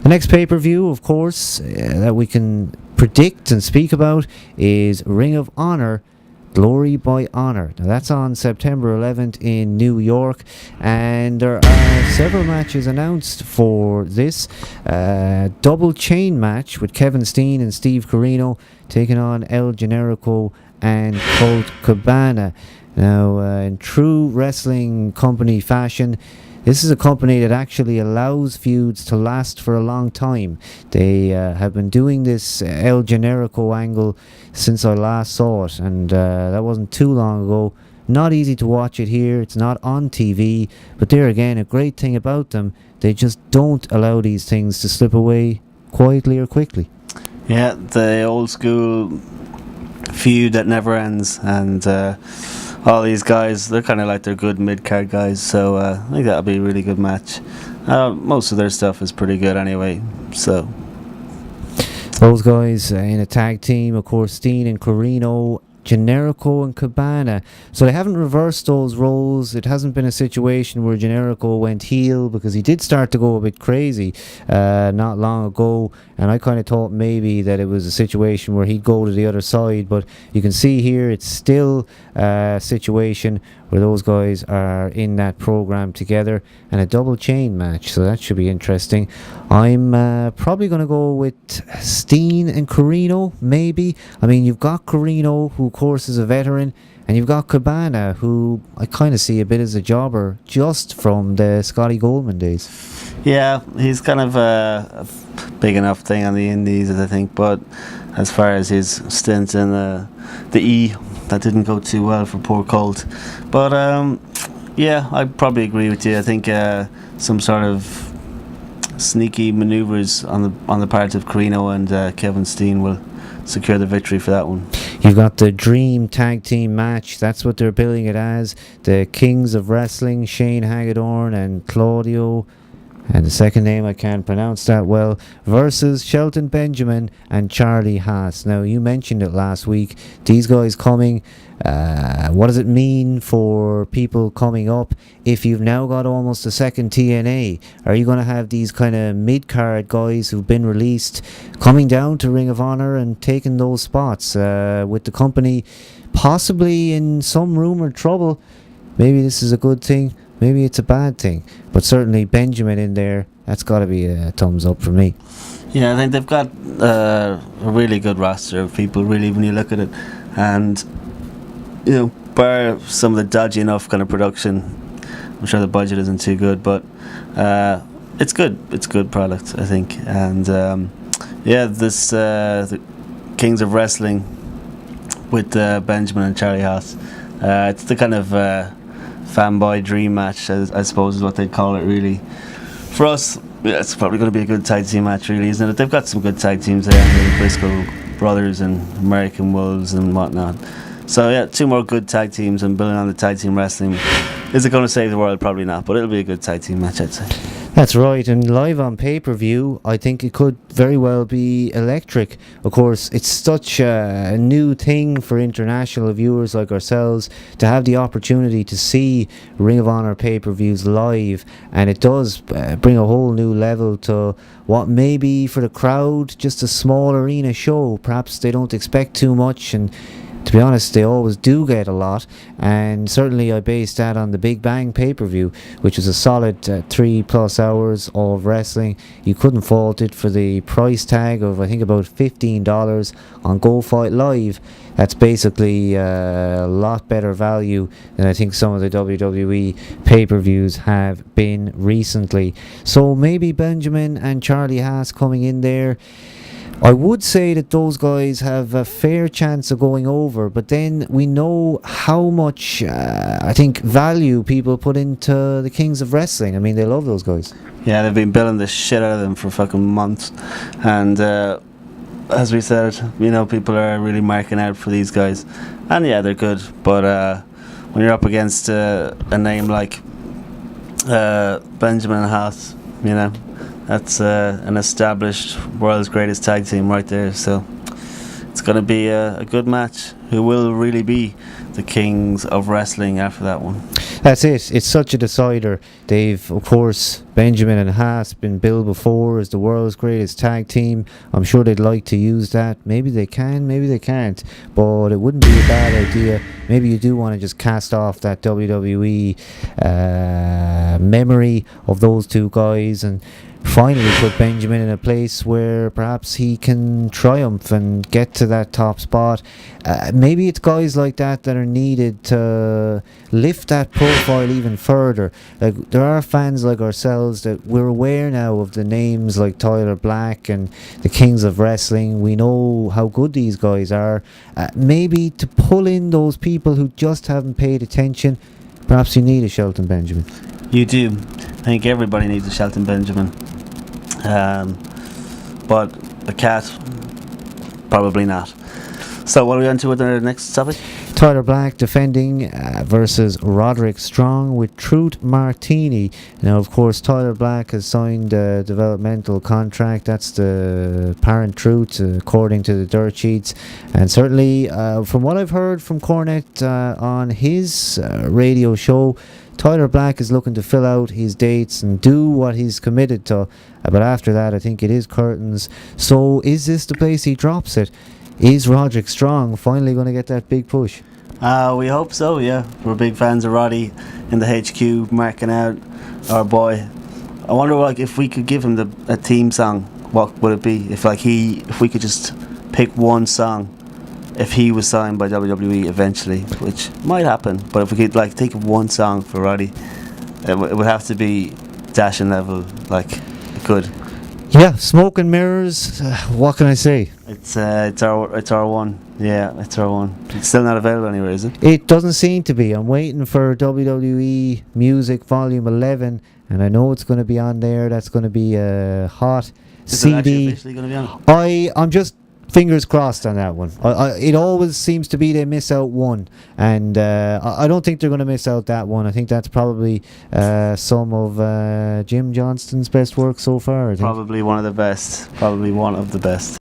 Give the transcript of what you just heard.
The next pay-per-view, of course, that we can predict and speak about is Ring of Honor Glory by Honor. Now that's on September 11th in New York, and there are several matches announced for this. Double chain match with Kevin Steen and Steve Corino taking on El Generico and Colt Cabana. Now, in true wrestling company fashion, this is a company that actually allows feuds to last for a long time. They have been doing this El Generico angle since I last saw it, and that wasn't too long ago. Not easy to watch it here, it's not on TV, but there again, a great thing about them, they just don't allow these things to slip away quietly or quickly. Yeah, the old school feud that never ends, and all these guys, they're kind of like they're good mid-card guys, so I think that'll be a really good match. Most of their stuff is pretty good anyway, so. Those guys in a tag team, of course, Steen and Corino, Generico and Cabana. So they haven't reversed those roles. It hasn't been a situation where Generico went heel, because he did start to go a bit crazy not long ago, and I kind of thought maybe that it was a situation where he'd go to the other side, but you can see here it's still a situation where those guys are in that program together, and a double chain match, so that should be interesting. I'm probably going to go with Steen and Corino, maybe. I mean, you've got Corino, who of course is a veteran, and you've got Cabana, who I kind of see a bit as a jobber just from the Scotty Goldman days. Yeah, he's kind of a big enough thing on the indies, I think, but as far as his stint in the E, that didn't go too well for poor Colt. But yeah, I probably agree with you. I think some sort of sneaky maneuvers on the part of Corino and Kevin Steen will secure the victory for that one. You've got the Dream Tag Team match. That's what they're billing it as. The Kings of Wrestling, Shane Hagedorn and Claudio, and the second name I can't pronounce that well, versus Shelton Benjamin and Charlie Haas. Now, you mentioned it last week. These guys coming, what does it mean for people coming up if you've now got almost a second TNA? Are you going to have these kind of mid-card guys who've been released coming down to Ring of Honor and taking those spots with the company possibly in some rumored trouble? Maybe this is a good thing, maybe it's a bad thing, but certainly Benjamin in there, that's got to be a thumbs up for me. Yeah, I think they've got a really good roster of people, really, when you look at it, and you know, bar some of the dodgy enough kind of production, I'm sure the budget isn't too good, but it's good. It's good product, I think. And yeah, this the Kings of Wrestling with Benjamin and Charlie Haas, it's the kind of fanboy dream match, I suppose is what they'd call it, really. For us, yeah, it's probably going to be a good tag team match, really, isn't it? They've got some good tag teams there, the Briscoe brothers and American Wolves and whatnot. So yeah, two more good tag teams, and building on the tag team wrestling. Is it going to save the world? Probably not, but it'll be a good tag team match, I'd say. That's right, and live on pay-per-view, I think it could very well be electric. Of course, it's such a new thing for international viewers like ourselves to have the opportunity to see Ring of Honor pay-per-views live, and it does bring a whole new level to what may be for the crowd just a small arena show. Perhaps they don't expect too much, and to be honest, they always do get a lot, and certainly I based that on the Big Bang pay-per-view, which was a solid 3+ hours of wrestling. You couldn't fault it for the price tag of, I think, about $15 on Go Fight Live. That's basically a lot better value than I think some of the WWE pay-per-views have been recently. So maybe Benjamin and Charlie Haas coming in there. I would say that those guys have a fair chance of going over, but then we know how much, I think, value people put into the Kings of Wrestling. I mean, they love those guys. Yeah, they've been billing the shit out of them for fucking months. And as we said, you know, people are really marking out for these guys. And yeah, they're good. But when you're up against a name like Benjamin Haas, you know, that's an established world's greatest tag team right there. So it's going to be a good match. Who will really be the Kings of Wrestling after that one? That's it. It's such a decider. They've, of course, Benjamin and Haas been billed before as the world's greatest tag team. I'm sure they'd like to use that. Maybe they can, maybe they can't. But it wouldn't be a bad idea. Maybe you do want to just cast off that WWE memory of those two guys and finally put Benjamin in a place where perhaps he can triumph and get to that top spot. Maybe it's guys like that that are needed to lift that profile even further. Like, there are fans like ourselves that we're aware now of the names like Tyler Black and the Kings of Wrestling. We know how good these guys are. Maybe to pull in those people who just haven't paid attention, perhaps you need a Shelton Benjamin. You do. I think everybody needs a Shelton Benjamin. But the cat, probably not. So what are we on to with the next topic? Tyler Black defending versus Roderick Strong with Truth Martini. Now, of course, Tyler Black has signed a developmental contract. That's the apparent truth, according to the dirt sheets. And certainly, from what I've heard from Cornette on his radio show, Tyler Black is looking to fill out his dates and do what he's committed to. But after that, I think it is curtains. So is this the place he drops it? Is Roderick Strong finally going to get that big push? We hope so, yeah. We're big fans of Roddy in the HQ, marking out our boy. I wonder, like, if we could give him a theme song, what would it be? If we could just pick one song, if he was signed by WWE eventually, which might happen, but if we could, like, think of one song for Roddy, it would have to be Dash and Level, like, good. Yeah, Smoke and Mirrors. What can I say? It's our one. Yeah, it's our one. It's still not available anywhere, is it? It doesn't seem to be. I'm waiting for WWE Music Volume 11, and I know it's going to be on there. That's going to be a hot Is CD. it actually officially going to be on? I'm just fingers crossed on that one. It always seems to be they miss out one, and I don't think they're going to miss out that one. I think that's probably some of Jim Johnston's best work so far. I think. Probably one of the best. Probably one of the best.